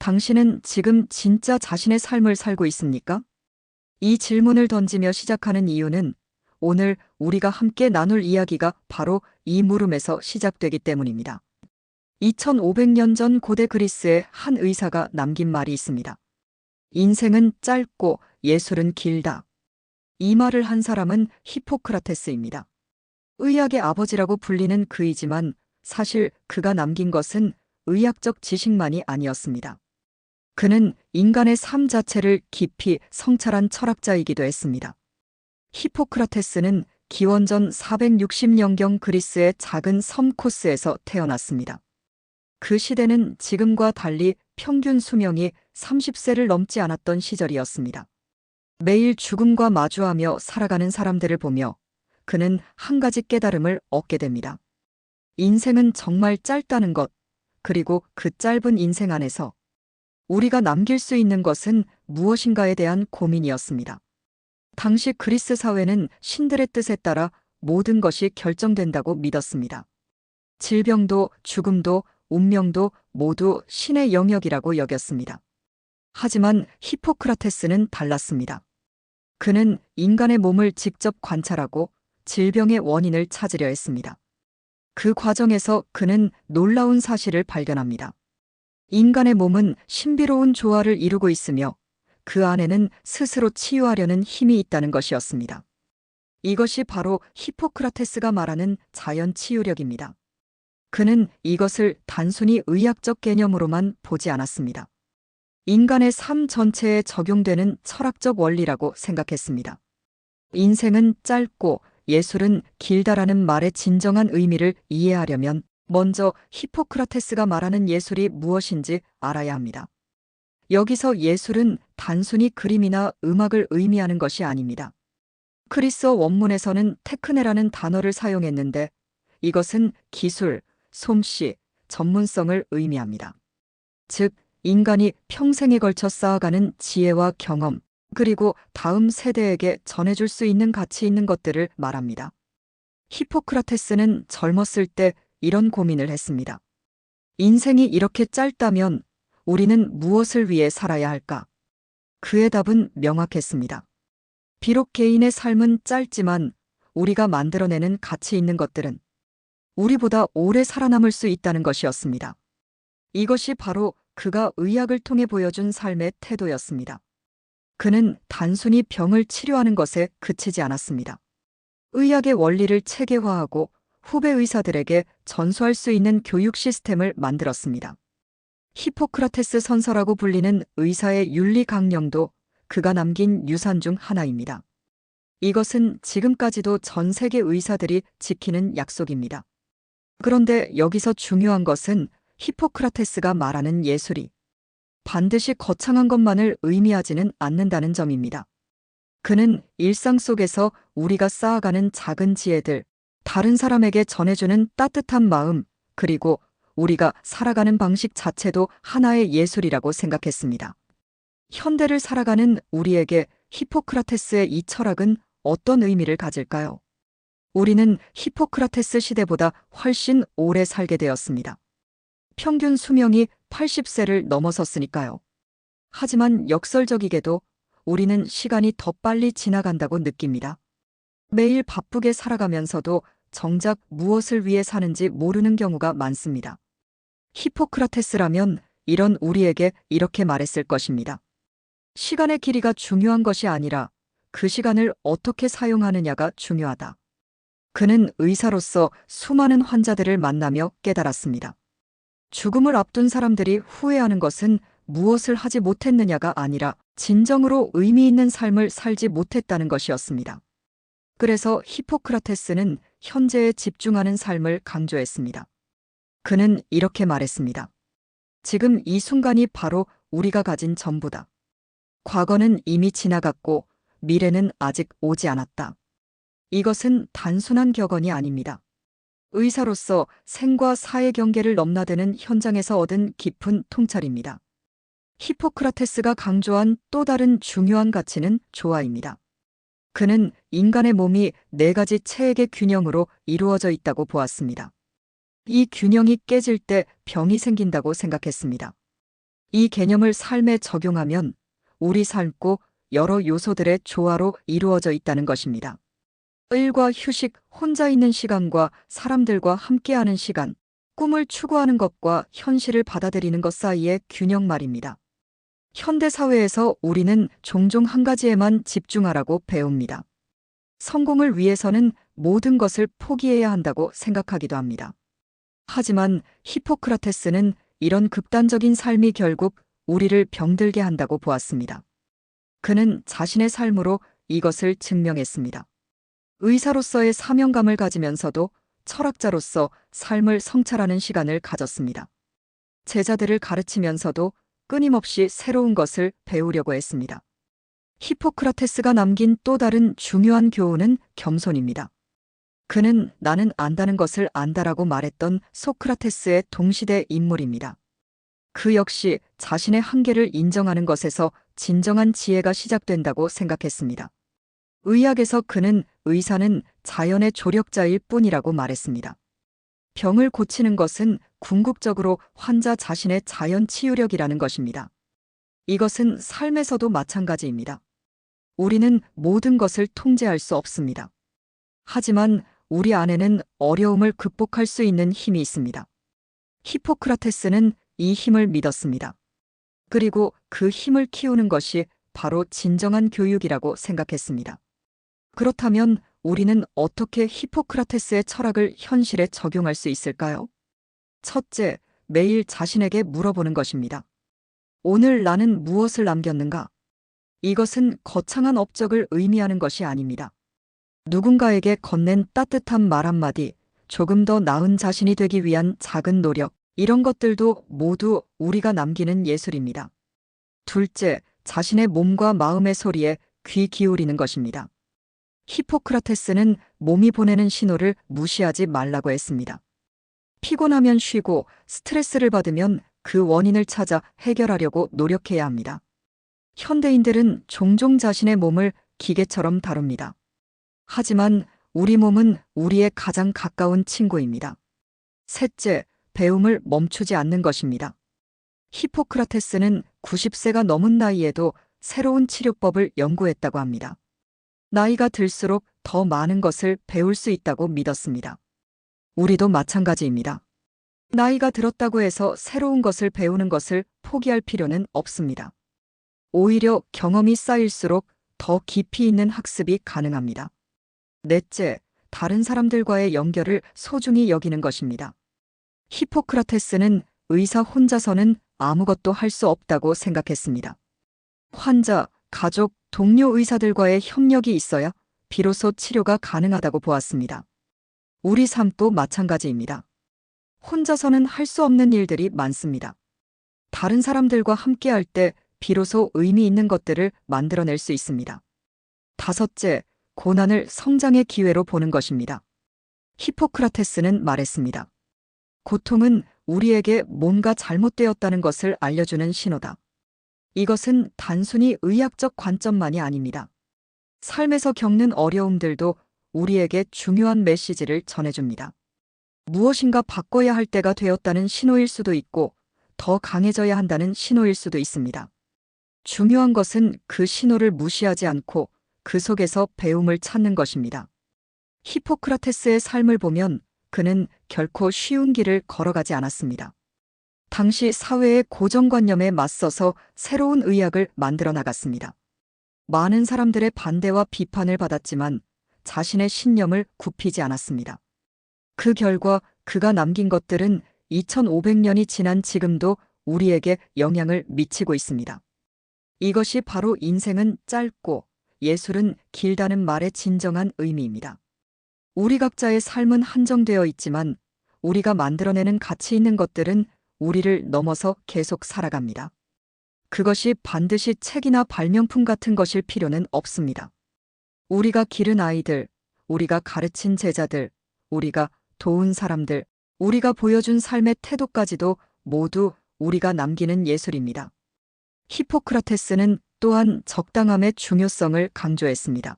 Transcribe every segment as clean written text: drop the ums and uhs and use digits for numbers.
당신은 지금 진짜 자신의 삶을 살고 있습니까? 이 질문을 던지며 시작하는 이유는 오늘 우리가 함께 나눌 이야기가 바로 이 물음에서 시작되기 때문입니다. 2500년 전 고대 그리스의 한 의사가 남긴 말이 있습니다. 인생은 짧고 예술은 길다. 이 말을 한 사람은 히포크라테스입니다. 의학의 아버지라고 불리는 그이지만 사실 그가 남긴 것은 의학적 지식만이 아니었습니다. 그는 인간의 삶 자체를 깊이 성찰한 철학자이기도 했습니다. 히포크라테스는 기원전 460년경 그리스의 작은 섬 코스에서 태어났습니다. 그 시대는 지금과 달리 평균 수명이 30세를 넘지 않았던 시절이었습니다. 매일 죽음과 마주하며 살아가는 사람들을 보며 그는 한 가지 깨달음을 얻게 됩니다. 인생은 정말 짧다는 것, 그리고 그 짧은 인생 안에서 우리가 남길 수 있는 것은 무엇인가에 대한 고민이었습니다. 당시 그리스 사회는 신들의 뜻에 따라 모든 것이 결정된다고 믿었습니다. 질병도 죽음도 운명도 모두 신의 영역이라고 여겼습니다. 하지만 히포크라테스는 달랐습니다. 그는 인간의 몸을 직접 관찰하고 질병의 원인을 찾으려 했습니다. 그 과정에서 그는 놀라운 사실을 발견합니다. 인간의 몸은 신비로운 조화를 이루고 있으며 그 안에는 스스로 치유하려는 힘이 있다는 것이었습니다. 이것이 바로 히포크라테스가 말하는 자연 치유력입니다. 그는 이것을 단순히 의학적 개념으로만 보지 않았습니다. 인간의 삶 전체에 적용되는 철학적 원리라고 생각했습니다. 인생은 짧고 예술은 길다라는 말의 진정한 의미를 이해하려면 먼저 히포크라테스가 말하는 예술이 무엇인지 알아야 합니다. 여기서 예술은 단순히 그림이나 음악을 의미하는 것이 아닙니다. 그리스어 원문에서는 테크네라는 단어를 사용했는데 이것은 기술, 솜씨, 전문성을 의미합니다. 즉, 인간이 평생에 걸쳐 쌓아가는 지혜와 경험, 그리고 다음 세대에게 전해줄 수 있는 가치 있는 것들을 말합니다. 히포크라테스는 젊었을 때 이런 고민을 했습니다. 인생이 이렇게 짧다면 우리는 무엇을 위해 살아야 할까? 그의 답은 명확했습니다. 비록 개인의 삶은 짧지만 우리가 만들어내는 가치 있는 것들은 우리보다 오래 살아남을 수 있다는 것이었습니다. 이것이 바로 그가 의학을 통해 보여준 삶의 태도였습니다. 그는 단순히 병을 치료하는 것에 그치지 않았습니다. 의학의 원리를 체계화하고 후배 의사들에게 전수할 수 있는 교육 시스템을 만들었습니다. 히포크라테스 선서라고 불리는 의사의 윤리 강령도 그가 남긴 유산 중 하나입니다. 이것은 지금까지도 전 세계 의사들이 지키는 약속입니다. 그런데 여기서 중요한 것은 히포크라테스가 말하는 예술이 반드시 거창한 것만을 의미하지는 않는다는 점입니다. 그는 일상 속에서 우리가 쌓아가는 작은 지혜들, 다른 사람에게 전해주는 따뜻한 마음, 그리고 우리가 살아가는 방식 자체도 하나의 예술이라고 생각했습니다. 현대를 살아가는 우리에게 히포크라테스의 이 철학은 어떤 의미를 가질까요? 우리는 히포크라테스 시대보다 훨씬 오래 살게 되었습니다. 평균 수명이 80세를 넘어섰으니까요. 하지만 역설적이게도 우리는 시간이 더 빨리 지나간다고 느낍니다. 매일 바쁘게 살아가면서도 정작 무엇을 위해 사는지 모르는 경우가 많습니다. 히포크라테스라면 이런 우리에게 이렇게 말했을 것입니다. 시간의 길이가 중요한 것이 아니라 그 시간을 어떻게 사용하느냐가 중요하다. 그는 의사로서 수많은 환자들을 만나며 깨달았습니다. 죽음을 앞둔 사람들이 후회하는 것은 무엇을 하지 못했느냐가 아니라 진정으로 의미 있는 삶을 살지 못했다는 것이었습니다. 그래서 히포크라테스는 현재에 집중하는 삶을 강조했습니다. 그는 이렇게 말했습니다. 지금 이 순간이 바로 우리가 가진 전부다. 과거는 이미 지나갔고 미래는 아직 오지 않았다. 이것은 단순한 격언이 아닙니다. 의사로서 생과 사의 경계를 넘나드는 현장에서 얻은 깊은 통찰입니다. 히포크라테스가 강조한 또 다른 중요한 가치는 조화입니다. 그는 인간의 몸이 4가지 체액의 균형으로 이루어져 있다고 보았습니다. 이 균형이 깨질 때 병이 생긴다고 생각했습니다. 이 개념을 삶에 적용하면 우리 삶고 여러 요소들의 조화로 이루어져 있다는 것입니다. 일과 휴식, 혼자 있는 시간과 사람들과 함께하는 시간, 꿈을 추구하는 것과 현실을 받아들이는 것 사이의 균형 말입니다. 현대 사회에서 우리는 종종 한 가지에만 집중하라고 배웁니다. 성공을 위해서는 모든 것을 포기해야 한다고 생각하기도 합니다. 하지만 히포크라테스는 이런 극단적인 삶이 결국 우리를 병들게 한다고 보았습니다. 그는 자신의 삶으로 이것을 증명했습니다. 의사로서의 사명감을 가지면서도 철학자로서 삶을 성찰하는 시간을 가졌습니다. 제자들을 가르치면서도 끊임없이 새로운 것을 배우려고 했습니다. 히포크라테스가 남긴 또 다른 중요한 교훈은 겸손입니다. 그는 나는 안다는 것을 안다라고 말했던 소크라테스의 동시대 인물입니다. 그 역시 자신의 한계를 인정하는 것에서 진정한 지혜가 시작된다고 생각했습니다. 의학에서 그는 의사는 자연의 조력자일 뿐이라고 말했습니다. 병을 고치는 것은 궁극적으로 환자 자신의 자연 치유력이라는 것입니다. 이것은 삶에서도 마찬가지입니다. 우리는 모든 것을 통제할 수 없습니다. 하지만 우리 안에는 어려움을 극복할 수 있는 힘이 있습니다. 히포크라테스는 이 힘을 믿었습니다. 그리고 그 힘을 키우는 것이 바로 진정한 교육이라고 생각했습니다. 그렇다면 우리는 어떻게 히포크라테스의 철학을 현실에 적용할 수 있을까요? 첫째, 매일 자신에게 물어보는 것입니다. 오늘 나는 무엇을 남겼는가? 이것은 거창한 업적을 의미하는 것이 아닙니다. 누군가에게 건넨 따뜻한 말 한마디, 조금 더 나은 자신이 되기 위한 작은 노력, 이런 것들도 모두 우리가 남기는 예술입니다. 둘째, 자신의 몸과 마음의 소리에 귀 기울이는 것입니다. 히포크라테스는 몸이 보내는 신호를 무시하지 말라고 했습니다. 피곤하면 쉬고 스트레스를 받으면 그 원인을 찾아 해결하려고 노력해야 합니다. 현대인들은 종종 자신의 몸을 기계처럼 다룹니다. 하지만 우리 몸은 우리의 가장 가까운 친구입니다. 셋째, 배움을 멈추지 않는 것입니다. 히포크라테스는 90세가 넘은 나이에도 새로운 치료법을 연구했다고 합니다. 나이가 들수록 더 많은 것을 배울 수 있다고 믿었습니다. 우리도 마찬가지입니다. 나이가 들었다고 해서 새로운 것을 배우는 것을 포기할 필요는 없습니다. 오히려 경험이 쌓일수록 더 깊이 있는 학습이 가능합니다. 넷째, 다른 사람들과의 연결을 소중히 여기는 것입니다. 히포크라테스는 의사 혼자서는 아무것도 할 수 없다고 생각했습니다. 환자, 가족, 동료 의사들과의 협력이 있어야 비로소 치료가 가능하다고 보았습니다. 우리 삶도 마찬가지입니다. 혼자서는 할 수 없는 일들이 많습니다. 다른 사람들과 함께할 때 비로소 의미 있는 것들을 만들어낼 수 있습니다. 다섯째, 고난을 성장의 기회로 보는 것입니다. 히포크라테스는 말했습니다. 고통은 우리에게 뭔가 잘못되었다는 것을 알려주는 신호다. 이것은 단순히 의학적 관점만이 아닙니다. 삶에서 겪는 어려움들도 우리에게 중요한 메시지를 전해줍니다. 무엇인가 바꿔야 할 때가 되었다는 신호일 수도 있고 더 강해져야 한다는 신호일 수도 있습니다. 중요한 것은 그 신호를 무시하지 않고 그 속에서 배움을 찾는 것입니다. 히포크라테스의 삶을 보면 그는 결코 쉬운 길을 걸어가지 않았습니다. 당시 사회의 고정관념에 맞서서 새로운 의학을 만들어 나갔습니다. 많은 사람들의 반대와 비판을 받았지만 자신의 신념을 굽히지 않았습니다. 그 결과 그가 남긴 것들은 2500년이 지난 지금도 우리에게 영향을 미치고 있습니다. 이것이 바로 인생은 짧고 예술은 길다는 말의 진정한 의미입니다. 우리 각자의 삶은 한정되어 있지만 우리가 만들어내는 가치 있는 것들은 우리를 넘어서 계속 살아갑니다. 그것이 반드시 책이나 발명품 같은 것일 필요는 없습니다. 우리가 기른 아이들, 우리가 가르친 제자들, 우리가 도운 사람들, 우리가 보여준 삶의 태도까지도 모두 우리가 남기는 예술입니다. 히포크라테스는 또한 적당함의 중요성을 강조했습니다.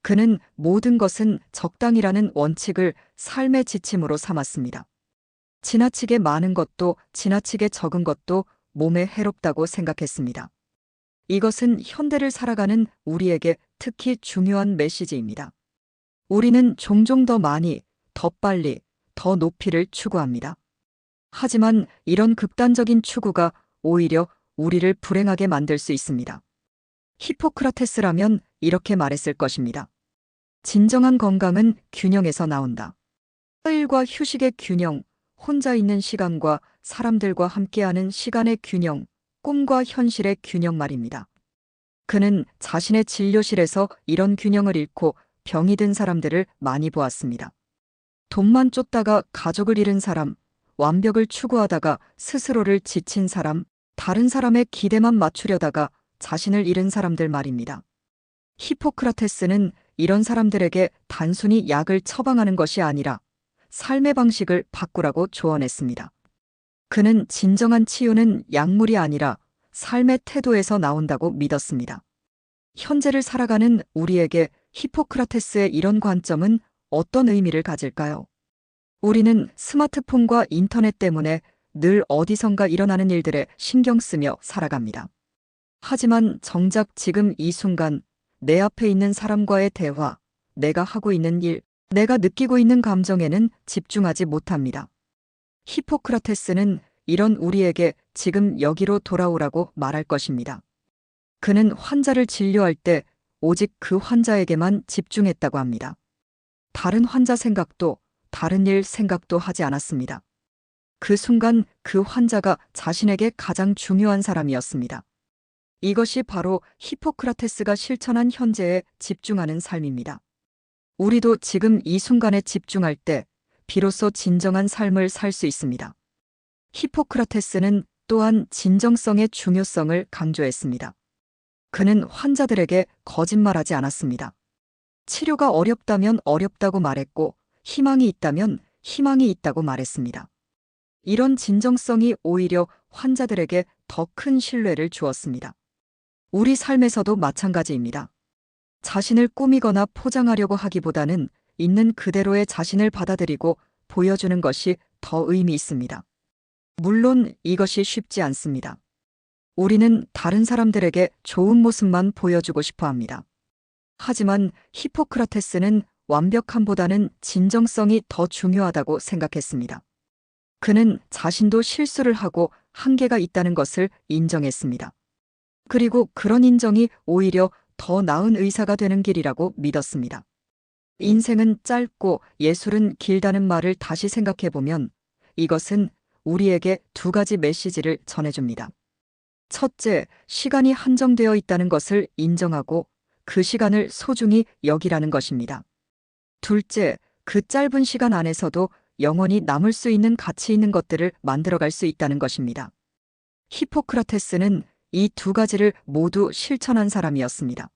그는 모든 것은 적당이라는 원칙을 삶의 지침으로 삼았습니다. 지나치게 많은 것도 지나치게 적은 것도 몸에 해롭다고 생각했습니다. 이것은 현대를 살아가는 우리에게 특히 중요한 메시지입니다. 우리는 종종 더 많이, 더 빨리, 더 높이를 추구합니다. 하지만 이런 극단적인 추구가 오히려 우리를 불행하게 만들 수 있습니다. 히포크라테스라면 이렇게 말했을 것입니다. 진정한 건강은 균형에서 나온다. 일과 휴식의 균형, 혼자 있는 시간과 사람들과 함께하는 시간의 균형, 꿈과 현실의 균형 말입니다. 그는 자신의 진료실에서 이런 균형을 잃고 병이 든 사람들을 많이 보았습니다. 돈만 쫓다가 가족을 잃은 사람, 완벽을 추구하다가 스스로를 지친 사람, 다른 사람의 기대만 맞추려다가 자신을 잃은 사람들 말입니다. 히포크라테스는 이런 사람들에게 단순히 약을 처방하는 것이 아니라 삶의 방식을 바꾸라고 조언했습니다. 그는 진정한 치유는 약물이 아니라 삶의 태도에서 나온다고 믿었습니다. 현재를 살아가는 우리에게 히포크라테스의 이런 관점은 어떤 의미를 가질까요? 우리는 스마트폰과 인터넷 때문에 늘 어디선가 일어나는 일들에 신경 쓰며 살아갑니다. 하지만 정작 지금 이 순간 내 앞에 있는 사람과의 대화, 내가 하고 있는 일, 내가 느끼고 있는 감정에는 집중하지 못합니다. 히포크라테스는 이런 우리에게 지금 여기로 돌아오라고 말할 것입니다. 그는 환자를 진료할 때 오직 그 환자에게만 집중했다고 합니다. 다른 환자 생각도, 다른 일 생각도 하지 않았습니다. 그 순간 그 환자가 자신에게 가장 중요한 사람이었습니다. 이것이 바로 히포크라테스가 실천한 현재에 집중하는 삶입니다. 우리도 지금 이 순간에 집중할 때 비로소 진정한 삶을 살 수 있습니다. 히포크라테스는 또한 진정성의 중요성을 강조했습니다. 그는 환자들에게 거짓말하지 않았습니다. 치료가 어렵다면 어렵다고 말했고 희망이 있다면 희망이 있다고 말했습니다. 이런 진정성이 오히려 환자들에게 더 큰 신뢰를 주었습니다. 우리 삶에서도 마찬가지입니다. 자신을 꾸미거나 포장하려고 하기보다는 있는 그대로의 자신을 받아들이고 보여주는 것이 더 의미 있습니다. 물론 이것이 쉽지 않습니다. 우리는 다른 사람들에게 좋은 모습만 보여주고 싶어 합니다. 하지만 히포크라테스는 완벽함보다는 진정성이 더 중요하다고 생각했습니다. 그는 자신도 실수를 하고 한계가 있다는 것을 인정했습니다. 그리고 그런 인정이 오히려 더 나은 의사가 되는 길이라고 믿었습니다. 인생은 짧고 예술은 길다는 말을 다시 생각해보면 이것은 우리에게 두 가지 메시지를 전해줍니다. 첫째, 시간이 한정되어 있다는 것을 인정하고 그 시간을 소중히 여기라는 것입니다. 둘째, 그 짧은 시간 안에서도 영원히 남을 수 있는 가치 있는 것들을 만들어갈 수 있다는 것입니다. 히포크라테스는 이 두 가지를 모두 실천한 사람이었습니다.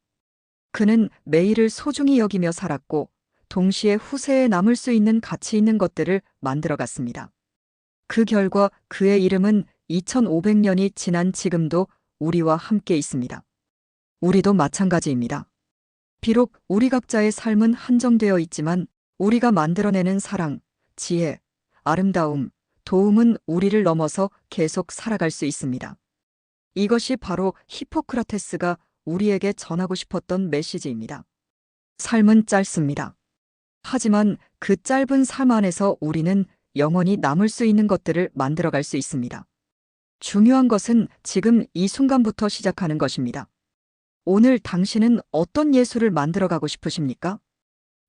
그는 매일을 소중히 여기며 살았고 동시에 후세에 남을 수 있는 가치 있는 것들을 만들어갔습니다. 그 결과 그의 이름은 2500년이 지난 지금도 우리와 함께 있습니다. 우리도 마찬가지입니다. 비록 우리 각자의 삶은 한정되어 있지만 우리가 만들어내는 사랑, 지혜, 아름다움, 도움은 우리를 넘어서 계속 살아갈 수 있습니다. 이것이 바로 히포크라테스가 우리에게 전하고 싶었던 메시지입니다. 삶은 짧습니다. 하지만 그 짧은 삶 안에서 우리는 영원히 남을 수 있는 것들을 만들어갈 수 있습니다. 중요한 것은 지금 이 순간부터 시작하는 것입니다. 오늘 당신은 어떤 예술을 만들어가고 싶으십니까?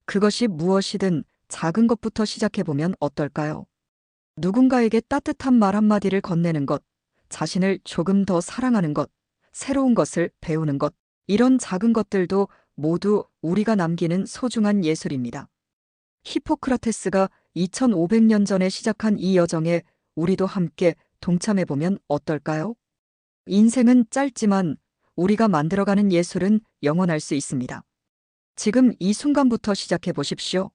그것이 무엇이든 작은 것부터 시작해보면 어떨까요? 누군가에게 따뜻한 말 한마디를 건네는 것, 자신을 조금 더 사랑하는 것, 새로운 것을 배우는 것, 이런 작은 것들도 모두 우리가 남기는 소중한 예술입니다. 히포크라테스가 2500년 전에 시작한 이 여정에 우리도 함께 동참해보면 어떨까요? 인생은 짧지만 우리가 만들어가는 예술은 영원할 수 있습니다. 지금 이 순간부터 시작해 보십시오.